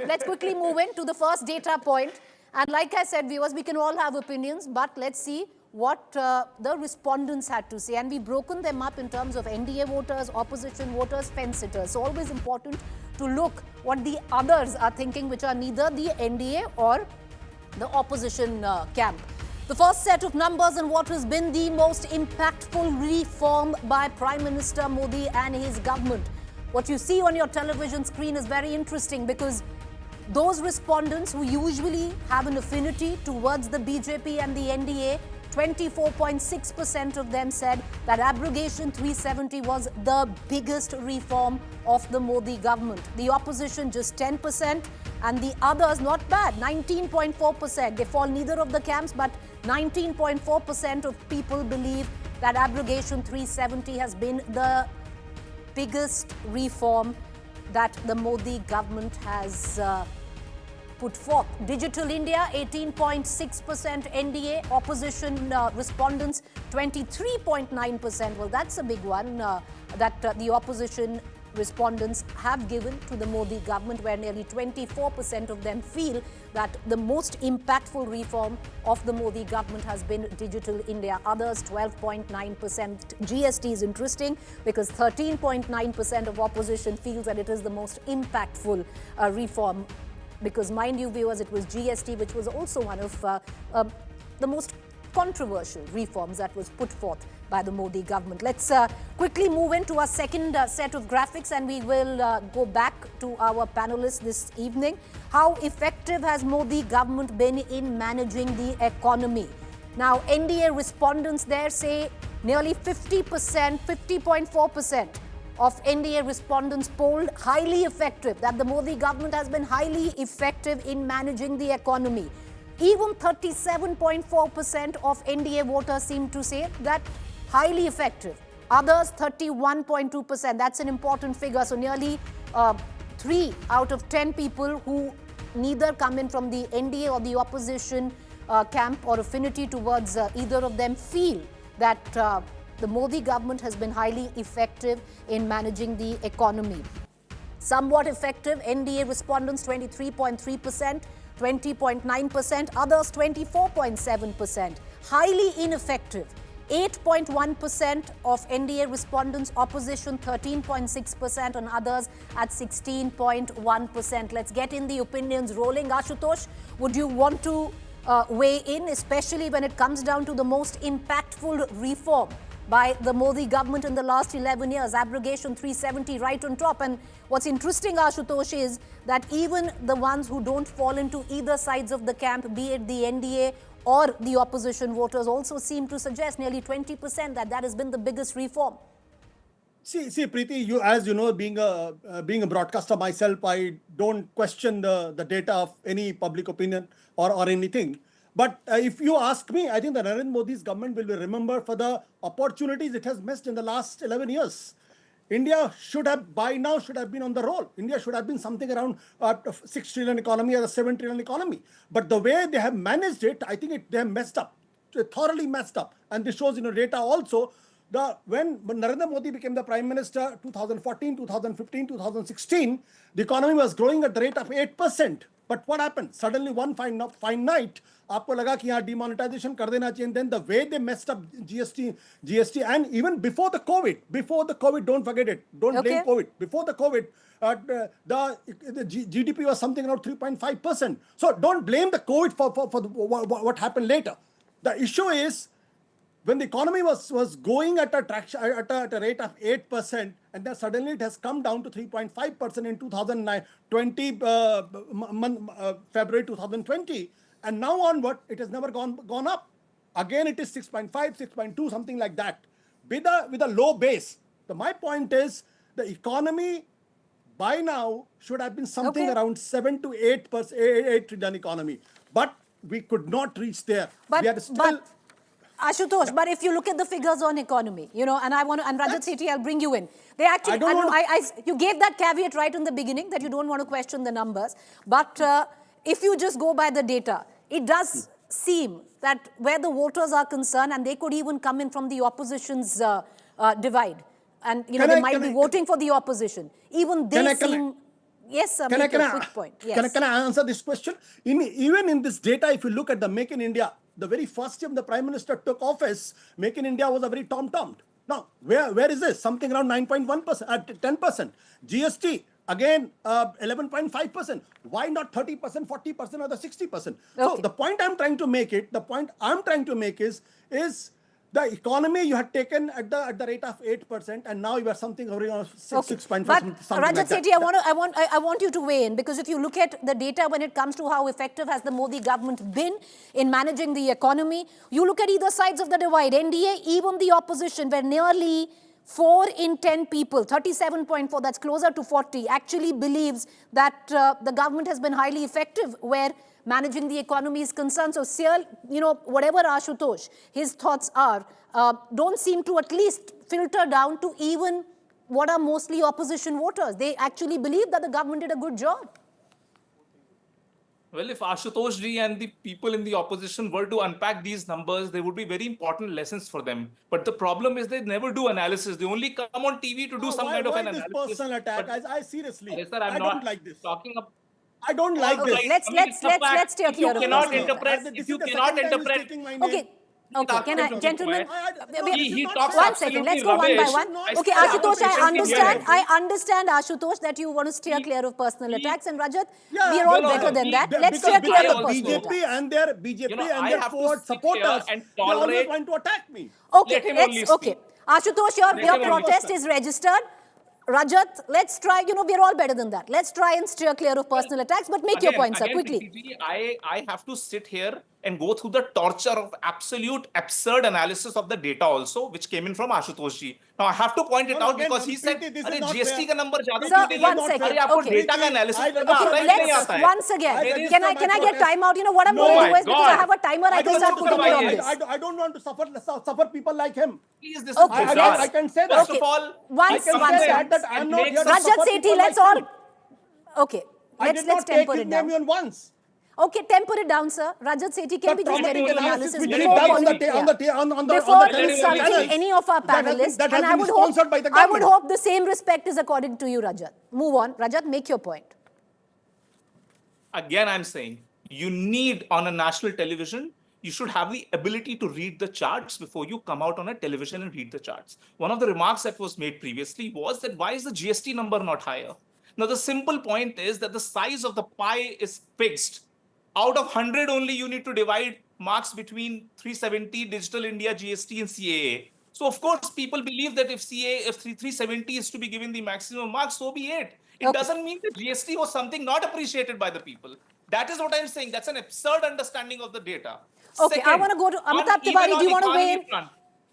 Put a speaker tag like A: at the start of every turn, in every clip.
A: let's quickly move into the first data point. And like I said, viewers, we can all have opinions, but let's see what the respondents had to say. And we've broken them up in terms of NDA voters, opposition voters, fence sitters. So always important to look what the others are thinking, which are neither the NDA or the opposition camp. The first set of numbers on what has been the most impactful reform by Prime Minister Modi and his government. What you see on your television screen is very interesting, because those respondents who usually have an affinity towards the BJP and the NDA, 24.6% of them said that Abrogation 370 was the biggest reform of the Modi government. The opposition just 10%, and the others not bad, 19.4%. They fall neither of the camps, but 19.4% of people believe that Abrogation 370 has been the biggest reform that the Modi government has put forth. Digital India, 18.6% NDA, opposition respondents, 23.9%. Well, that's a big one that the opposition respondents have given to the Modi government, where nearly 24% of them feel that the most impactful reform of the Modi government has been Digital India. Others, 12.9%. GST is interesting because 13.9% of opposition feels that it is the most impactful reform. Because mind you, viewers, it was GST which was also one of the most controversial reforms that was put forth by the Modi government. Let's quickly move into our second set of graphics, and we will go back to our panelists this evening. How effective has Modi government been in managing the economy? Now, NDA respondents there say nearly 50%, 50.4% of NDA respondents polled highly effective, that the Modi government has been highly effective in managing the economy. Even 37.4% of NDA voters seem to say that highly effective. Others, 31.2%. That's an important figure. So nearly 3 out of 10 people who neither come in from the NDA or the opposition camp or affinity towards either of them feel that the Modi government has been highly effective in managing the economy. Somewhat effective, NDA respondents 23.3%, 20.9%, others 24.7%. Highly ineffective, 8.1% of NDA respondents, opposition 13.6%, and others at 16.1%. Let's get in the opinions rolling. Ashutosh, would you want to weigh in, especially when it comes down to the most impactful reform by the Modi government in the last 11 years, Abrogation 370 right on top? And what's interesting, Ashutosh, is that even the ones who don't fall into either sides of the camp, be it the NDA or the opposition voters, also seem to suggest nearly 20% that has been the biggest reform.
B: See, Preeti, you, as you know, being a broadcaster myself, I don't question the data of any public opinion or anything. But if you ask me, I think that Narendra Modi's government will be remembered for the opportunities it has missed in the last 11 years. India should have, by now, should have been on the roll. India should have been something around 6 trillion economy or a 7 trillion economy. But the way they have managed it, I think they have messed up, thoroughly messed up. And this shows, data also. When Narendra Modi became the Prime Minister, 2014, 2015, 2016, the economy was growing at the rate of 8%. But what happened? Suddenly, one fine night, आपको लगा कि यहाँ demonetization कर देना चाहिए. And then the way they messed up GST, and even before the COVID, don't forget it. Don't blame COVID. Before the COVID, the GDP was something around 3.5%. So don't blame the COVID for what happened later. The issue is, when the economy was going at a rate of 8%, and then suddenly it has come down to 3.5% in 2020, February 2020, and now onward, it has never gone up. Again, it is 6.5, 6.2, something like that, with a low base. My point is, the economy by now should have been something around 7 to 8%, 8 trillion economy, but we could not reach there. We are still.
A: Ashutosh, but if you look at the figures on economy, and Rajat Sethi, I'll bring you in. They actually, you gave that caveat right in the beginning that you don't want to question the numbers. But if you just go by the data, it does seem that where the voters are concerned, and they could even come in from the opposition's divide, and they might be voting for the opposition. Even they seem Yes, sir,
B: Can I,
A: make
B: can
A: your
B: I,
A: quick point.
B: can I,
A: Yes.
B: can I answer this question? Even in this data, if you look at the Make in India, the very first time the Prime Minister took office, Make in India was a very tom-tommed. Now, where is this? Something around 9.1%, 10%. GST, again, 11.5%. Why not 30%, 40%, or the 60%? So
A: Okay.
B: the point I'm trying to make is the economy you had taken at the rate of 8%, and now you are something hovering on 6.5,
A: But
B: something
A: Rajat
B: like that.
A: Sethi, I want you to weigh in, because if you look at the data when it comes to how effective has the Modi government been in managing the economy, you look at either sides of the divide. NDA, even the opposition, where nearly 4 in 10 people, 37.4, that's closer to 40, actually believes that the government has been highly effective where managing the economy is concerned. So, whatever Ashutosh, his thoughts are, don't seem to at least filter down to even what are mostly opposition voters. They actually believe that the government did a good job.
C: Well, if Ashutosh ji and the people in the opposition were to unpack these numbers, they would be very important lessons for them. But the problem is they never do analysis. They only come on TV to do some kind of
B: Why
C: an
B: this
C: analysis.
B: personal attack?
C: But,
B: I seriously,
C: sir, I'm
B: I don't
C: not
B: like this.
C: talking about.
B: I don't like
C: All
B: this.
C: right,
A: let's
C: I mean, it's a fact.
A: steer
C: If you
A: clear of
C: cannot
A: personal
C: interpret,
A: attacks.
B: This
C: if you
B: is the
C: cannot
B: second time he's
C: interpret,
B: taking my name.
A: Okay. Okay,
C: ask
A: can
C: him
A: I,
C: to be
A: gentlemen?
C: quiet.
A: Okay,
C: He talks
A: one second, let's go one by one.
C: I
A: Okay,
C: still have to
A: Ashutosh,
C: patiently hear him.
A: I understand, Ashutosh, that you want to steer clear of personal attacks, and Rajat,
B: Yeah,
A: we are all
C: no,
A: better
C: no,
A: than that.
C: we-
A: Let's steer
B: because
A: clear of
C: I
A: personal
C: also-
B: BJP
A: attacks.
B: and their BJP and
C: I
B: their
C: have to
B: forward
C: sit here
B: supporters,
C: and
B: they always
C: tolerate-
B: want to attack me.
A: Okay,
C: Let him only
A: okay.
C: speak.
A: Ashutosh, your
C: him only
A: protest
B: speak.
A: is registered. Rajat, let's try, we're all better than that. Let's try and steer clear of personal attacks, but make your point, sir, quickly.
C: PTG, I have to sit here and go through the torture of absolute absurd analysis of the data also, which came in from Ashutosh ji. Now I have to point it
B: No,
C: out
B: again,
C: because he said,
B: Preeti, this is
C: "अरे
B: not
C: GST
B: fair.
C: का number ज़्यादा
A: Sir,
C: क्यों दे रहे
A: one
C: हो?
A: second.
C: अरे आपको
A: Okay.
C: data का analysis
B: I-
C: करना
B: okay,
C: आता है कि नहीं
A: Let's
C: आता है?"
A: once again.
C: There is
A: Can I get time out? What I'm going to do is, because I have a timer, I can start putting you on this.
B: I don't want to suffer people like him.
C: Please, this
A: Okay,
C: is
A: let's-
C: bizarre.
B: I can say that.
C: First
A: Okay.
C: of all,
A: Once-
B: I can
A: once
B: say
A: again.
B: that I'm not here to
A: Rajat
B: suffer
A: Sethi,
B: people
A: let's
B: like
A: all...
B: you.
A: Okay,
B: I
A: let's
B: did not take
A: temper
B: his
A: it
B: name
A: down.
B: even once.
A: Okay, temper it down, sir. Rajat Sethi, can we just get into analysis
B: which he
A: before
B: does on
A: calling-
B: the
A: Before
B: television
A: insulting
B: channels
A: any of our
B: that has been-
A: panelists,
B: that has
A: and I
B: been
A: would
B: sponsored by the
A: I would
B: government.
A: hope the same respect is according to you, Rajat. Move on. Rajat, make your point.
C: again, I'm saying you need on a national television, you should have the ability to read the charts before you come out on a television and read the charts. One of the remarks that was made previously was that why is the GST number not higher? Now, the simple point is that the size of the pie is fixed. Out of 100 only, you need to divide marks between 370, Digital India, GST, and CAA. So, of course, people believe that if 370 is to be given the maximum marks, so be it. It
A: Okay.
C: doesn't mean that GST was something not appreciated by the people. That is what I'm saying. That's an absurd understanding of the data.
A: Okay, I wanna go to Amitabh Tiwari. Do you wanna weigh in?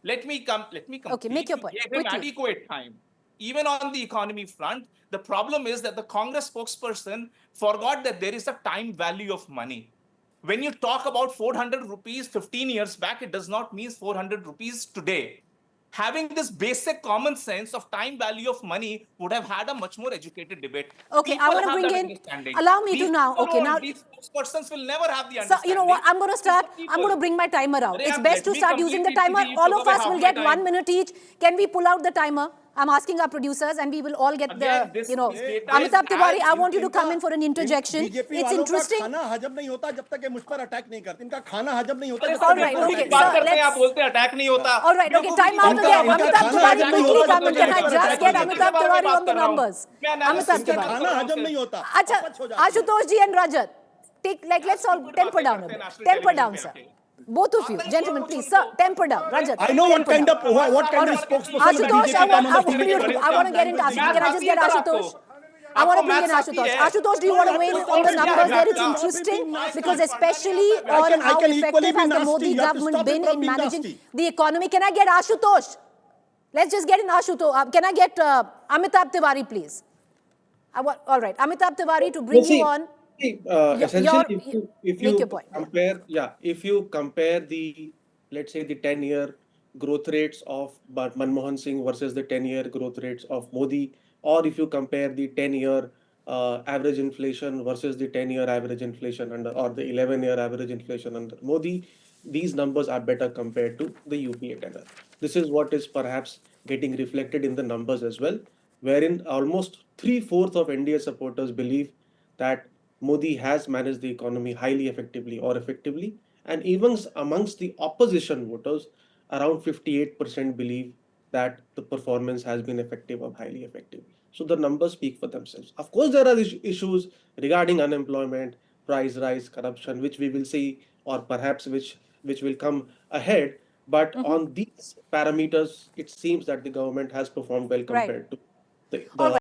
C: Let me complete.
A: Okay, make your point,
C: You gave him
A: quickly.
C: adequate time. Even on the economy front, the problem is that the Congress spokesperson forgot that there is a time value of money. When you talk about 400 rupees 15 years back, it does not mean 400 rupees today. Having this basic common sense of time value of money would have had a much more educated debate.
A: Okay, I
C: People
A: wanna
C: have
A: bring
C: that
A: in-
C: understanding.
A: allow me to
C: These
A: now-
C: people
A: okay,
C: won't.
A: now-
C: These spokespersons will never have the
A: So,
C: understanding.
A: you know what? I'm going to
C: These are
A: start.
C: people.
A: I'm going to bring my timer out.
C: Arey,
A: It's
C: yaar,
A: best to
C: let me
A: start using the
C: complete
A: timer.
C: it. You
A: All
C: took
A: of
C: away
A: us will
C: half
A: get
C: my
A: 1
C: time.
A: minute each. Can we pull out the timer? I'm asking our producers, and we will all get
C: Again,
A: the,
C: this
A: you know,
C: data
A: Amitabh
C: is
A: Tiwari,
C: as
A: I want you to come in for an interjection.
B: BJP
A: It's
B: वालों का
A: interesting.
B: खाना हजम नहीं होता जब तक ये मुझ पर अटैक नहीं करते इनका खाना हजम नहीं होता
C: अरे
B: जब
C: सर,
B: तक
A: All right,
B: मुझ पर
A: okay,
B: अटैक
C: बात
A: sir,
C: करते हैं,
A: let's-
C: आप बोलते हैं अटैक नहीं होता।
A: All right, okay, time out
B: इनका-
A: again.
B: इनका
A: Amitabh
B: खाना
A: Tiwari,
B: हजम नहीं
A: quickly
B: होता
A: come in.
B: जब
A: Can
B: तक
A: I
B: मुझ पर
A: just
B: अटैक
A: get
B: नहीं
A: Amitabh
B: करते।
A: Tiwari on the numbers?
C: मैं analysis
A: Amitabh
C: के
B: इनका
C: बारे में
A: Tiwari.
B: खाना
C: कर रहा हूँ
B: हजम
C: सिर्फ।
B: नहीं होता
A: Acha,
B: अपच हो जाती है।
A: Ashutosh ji and Rajat, let's all temper down a bit. Temper down, sir. Both of you, gentlemen, please, sir, temper down. Rajat,
B: I know what
A: temper
B: kind
A: down.
B: of what kind of
C: Alright.
B: spokesperson
A: Ashutosh,
B: BJP
A: I
B: come on the
A: want
B: TV
A: you
B: to
A: to, I want to get into Ashutosh. Can I just get Ashutosh? I want to bring in Ashutosh. Ashutosh, do you want to weigh in on the numbers there? It's interesting because especially on how effective has the Modi government been in managing the economy. Can I get Ashutosh? Let's just get in Ashutosh. Can I get Amitabh Tiwari, please? All right, Amitabh Tiwari, to bring you on.
D: Essentially, if
A: make
D: you
A: your point.
D: compare, if you compare the, let's say, the 10-year growth rates of Manmohan Singh versus the 10-year growth rates of Modi, or if you compare the 10-year average inflation versus the 10-year average inflation under, or the 11-year average inflation under Modi, these numbers are better compared to the UPA tenor. This is what is perhaps getting reflected in the numbers as well, wherein almost 3/4 of NDA supporters believe that Modi has managed the economy highly effectively or effectively, and even amongst the opposition voters, around 58% believe that the performance has been effective or highly effective. So the numbers speak for themselves. Of course, there are issues regarding unemployment, price rise, corruption, which we will see, or perhaps which will come ahead. But on these parameters, it seems that the government has performed well
A: Right.
D: compared to the
A: All right.